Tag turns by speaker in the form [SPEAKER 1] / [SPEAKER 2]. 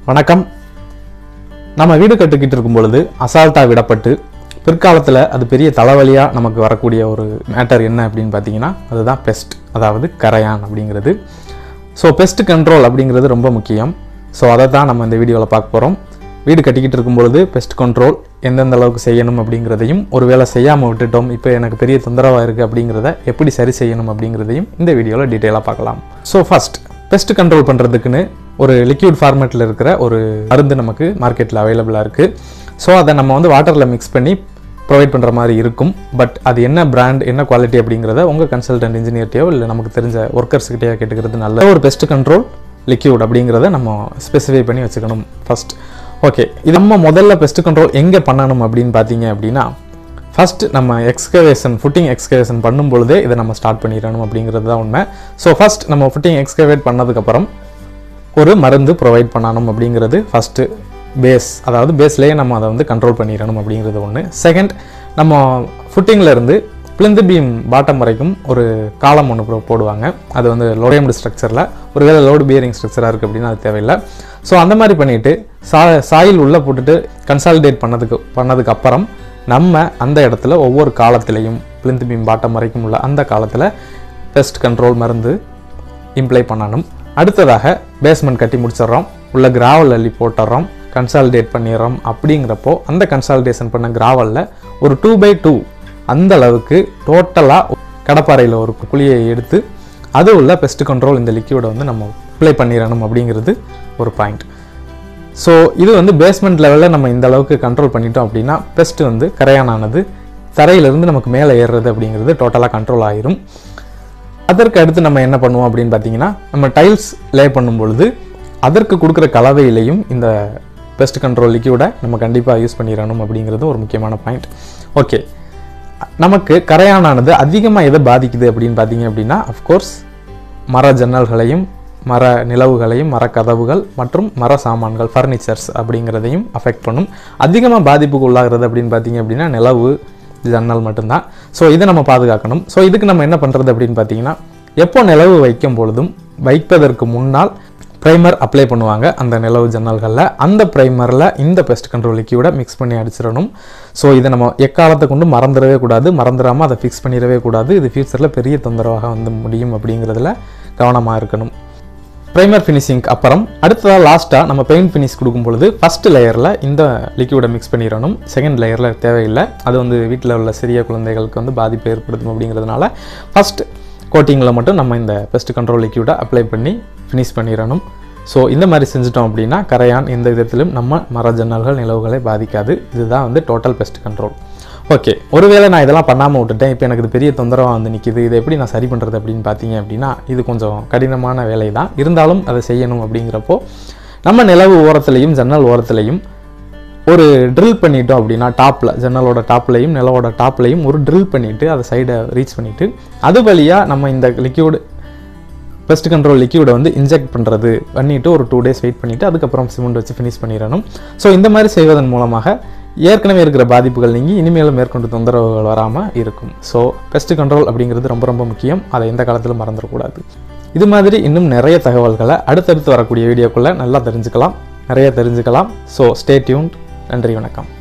[SPEAKER 1] வணக்கம். நம்ம வீடு கட்டிக்கிட்டு இருக்கும் பொழுது அசால்ட்டாக விடப்பட்டு பிற்காலத்தில் அது பெரிய தலைவலியாக நமக்கு வரக்கூடிய ஒரு மேட்டர் என்ன அப்படின்னு பார்த்தீங்கன்னா அதுதான் பெஸ்ட், அதாவது கரையான் அப்படிங்கிறது. ஸோ பெஸ்ட் கண்ட்ரோல் அப்படிங்கிறது ரொம்ப முக்கியம். ஸோ அதை தான் நம்ம இந்த வீடியோவில் பார்க்க போகிறோம். வீடு கட்டிக்கிட்டு இருக்கும் பொழுது பெஸ்ட் கண்ட்ரோல் எந்தெந்த அளவுக்கு செய்யணும் அப்படிங்கிறதையும், ஒரு வேளை செய்யாமல் விட்டுட்டோம் இப்போ எனக்கு பெரிய தொந்தரவாக இருக்குது அப்படிங்கிறத எப்படி சரி செய்யணும் அப்படிங்கிறதையும் இந்த வீடியோவில் டீட்டெயிலாக பார்க்கலாம். ஸோ ஃபர்ஸ்ட், பெஸ்ட் கண்ட்ரோல் பண்ணுறதுக்குன்னு ஒரு லிக்யூட் ஃபார்மேட்டில் இருக்கிற ஒரு மருந்து நமக்கு மார்க்கெட்டில் அவைலபிளாக இருக்குது. ஸோ அதை நம்ம வாட்டரில் மிக்ஸ் பண்ணி ப்ரொவைட் பண்ணுற மாதிரி இருக்கும். பட் அது என்ன பிராண்ட், என்ன குவாலிட்டி அப்படிங்கிறத உங்கள் கன்சல்டன்ட் இன்ஜினியர்ட்டையோ இல்லை நமக்கு தெரிஞ்ச ஒர்க்கர்ஸ்கிட்டையோ கேட்டுக்கிறது நல்ல ஒரு பெஸ்ட் கண்ட்ரோல் லிக்யூட் அப்படிங்கிறத நம்ம ஸ்பெசிஃபை பண்ணி வச்சுக்கணும் ஃபர்ஸ்ட். ஓகே, இது நம்ம முதல்ல பெஸ்ட் கண்ட்ரோல் எங்கே பண்ணணும் அப்படின்னு பார்த்தீங்க அப்படின்னா, ஃபஸ்ட் நம்ம ஃபுட்டிங் எக்ஸ்கவேஷன் பண்ணும்பொழுதே இதை நம்ம ஸ்டார்ட் பண்ணிடணும் அப்படிங்கிறது தான் உண்மை. ஸோ ஃபஸ்ட் நம்ம ஃபுட்டிங் எக்ஸ்கவேட் பண்ணதுக்கப்புறம் ஒரு மருந்து ப்ரொவைட் பண்ணணும் அப்படிங்கிறது ஃபஸ்ட்டு பேஸ். அதாவது பேஸ்லேயே நம்ம அதை கண்ட்ரோல் பண்ணிடணும் அப்படிங்கிறது ஒன்று. செகண்ட், நம்ம ஃபுட்டிங்கில் பிளிந்து பீம் பாட்டம் வரைக்கும் ஒரு காலம் ஒன்று போடுவாங்க. அது லோடேம்டு ஸ்ட்ரக்சரில், ஒருவேளை லோடு பியரிங் ஸ்ட்ரக்சராக இருக்குது அப்படின்னா அது தேவையில்லை. ஸோ அந்த மாதிரி பண்ணிவிட்டு சாயில் உள்ளே போட்டுட்டு கன்சாலிடேட் பண்ணதுக்கு அப்புறம் நம்ம அந்த இடத்துல ஒவ்வொரு காலத்திலையும் பிளிந்து பீம் பாட்டம் வரைக்கும் உள்ள அந்த காலத்தில் பெஸ்ட் கண்ட்ரோல் மருந்து இம்ப்ளை பண்ணணும். அடுத்ததாக பேஸ்மெண்ட் கட்டி முடிச்சிடுறோம், உள்ள கிராவல் அள்ளி போட்டுடுறோம், கன்சாலிடேட் பண்ணிடுறோம். அப்படிங்கிறப்போ அந்த கன்சாலிடேஷன் பண்ண கிராவலில் ஒரு 2x2 அந்த அளவுக்கு டோட்டலாக கடப்பாறையில் ஒரு குழியை எடுத்து அது உள்ள பெஸ்ட் கண்ட்ரோல் இந்த லிக்யூடை நம்ம அப்ளை பண்ணிடணும் அப்படிங்கிறது ஒரு பாயிண்ட். ஸோ இது பேஸ்மெண்ட் லெவலில் நம்ம இந்த அளவுக்கு கண்ட்ரோல் பண்ணிட்டோம் அப்படின்னா பெஸ்ட் கரையானானது தரையிலிருந்து நமக்கு மேலே ஏறுறது அப்படிங்கிறது டோட்டலாக கண்ட்ரோல் ஆகிரும். அதற்கு அடுத்து நம்ம என்ன பண்ணுவோம் அப்படின்னு பார்த்தீங்கன்னா, நம்ம டைல்ஸ் லே பண்ணும் பொழுது அதற்கு கொடுக்குற கலவையிலையும் இந்த பெஸ்ட் கண்ட்ரோல் லிக்யூடை நம்ம கண்டிப்பாக யூஸ் பண்ணிடணும் அப்படிங்கிறது ஒரு முக்கியமான பாயிண்ட். ஓகே, நமக்கு கரையானானது அதிகமாக எதை பாதிக்குது அப்படின்னு பார்த்தீங்க அப்படின்னா, அஃப்கோர்ஸ் மர ஜன்னல்களையும் மர நிலவுகளையும் மரக்கதவுகள் மற்றும் மர சாமான்கள் ஃபர்னிச்சர்ஸ் அப்படிங்கிறதையும் அஃபெக்ட் பண்ணும். அதிகமாக பாதிப்புக்கு உள்ளாகிறது அப்படின்னு பார்த்தீங்க அப்படின்னா நிலவு ஜன்னல் மட்டும்தான். ஸோ இதை நம்ம பாதுகாக்கணும். ஸோ இதுக்கு நம்ம என்ன பண்ணுறது அப்படின்னு பார்த்தீங்கன்னா, எப்போ நிலவு வைக்கும் பொழுதும் வைப்பதற்கு முன்னால் ப்ரைமர் அப்ளை பண்ணுவாங்க அந்த நிலவு ஜன்னல்களில். அந்த ப்ரைமரில் இந்த பெஸ்ட் கண்ட்ரோல் லிக்யூடை மிக்ஸ் பண்ணி அடிச்சிடணும். ஸோ இதை நம்ம எக்காலத்தை கொண்டு மறந்துடவே கூடாது, மறந்துடாமல் அதை ஃபிக்ஸ் பண்ணிடவே கூடாது. இது ஃபியூச்சரில் பெரிய தொந்தரவாக முடியும் அப்படிங்கிறதுல கவனமாக இருக்கணும். ப்ரைமர் ஃபினிஷிங்க்கு அப்புறம் அடுத்ததாக லாஸ்ட்டாக நம்ம பெயிண்ட் ஃபினிஷ் கொடுக்கும் பொழுது ஃபஸ்ட் லேயரில் இந்த லிக்யூடை மிக்ஸ் பண்ணிடணும். செகண்ட் லேயரில் தேவையில்லை, அது வீட்டில் உள்ள சிறிய குழந்தைகளுக்கு பாதிப்பு ஏற்படுத்தும் அப்படிங்கிறதுனால ஃபஸ்ட் கோட்டிங்கில் மட்டும் நம்ம இந்த பெஸ்ட் கண்ட்ரோல் லிக்யூடை அப்ளை பண்ணி ஃபினிஷ் பண்ணிடணும். ஸோ இந்த மாதிரி செஞ்சிட்டோம் அப்படின்னா கரையான் எந்த விதத்திலும் நம்ம மர ஜன்னல்கள் நிலவுகளை பாதிக்காது. இதுதான் டோட்டல் பெஸ்ட் கண்ட்ரோல். ஓகே, ஒருவேளை நான் இதெல்லாம் பண்ணாமல் விட்டுட்டேன், இப்போ எனக்கு இது பெரிய தொந்தரவாக நிற்கிது, இதை எப்படி நான் சரி பண்ணுறது அப்படின்னு பார்த்தீங்க அப்படின்னா இது கொஞ்சம் கடினமான வேலை தான். இருந்தாலும் அதை செய்யணும். அப்படிங்கிறப்போ நம்ம நிலவு ஓரத்துலையும் ஜன்னல் ஓரத்துலையும் ஒரு ட்ரில் பண்ணிட்டோம் அப்படின்னா, டாப்பில் ஜன்னலோட டாப்லையும் நிலவோட டாப்லையும் ஒரு ட்ரில் பண்ணிவிட்டு அதை சைடை ரீச் பண்ணிவிட்டு அது வழியாக நம்ம இந்த லிக்யூடு பெஸ்ட் கண்ட்ரோல் லிக்யூடை இன்ஜெக்ட் பண்ணிவிட்டு ஒரு 2 days வெயிட் பண்ணிவிட்டு அதுக்கப்புறம் சிமெண்ட் வச்சு ஃபினிஷ் பண்ணிடணும். ஸோ இந்த மாதிரி செய்வதன் மூலமாக ஏற்கனவே இருக்கிற பாதிப்புகள் நீங்கி இனிமேலும் மேற்கொண்டு தொந்தரவுகள் வராமல் இருக்கும். ஸோ பெஸ்ட் கண்ட்ரோல் அப்படிங்கிறது ரொம்ப ரொம்ப முக்கியம், அதை எந்த காலத்திலும் மறந்துடக்கூடாது. இது மாதிரி இன்னும் நிறைய தகவல்களை அடுத்தடுத்து வரக்கூடிய வீடியோக்குள்ளே நல்லா தெரிஞ்சுக்கலாம். So stay tuned. நன்றி, வணக்கம்.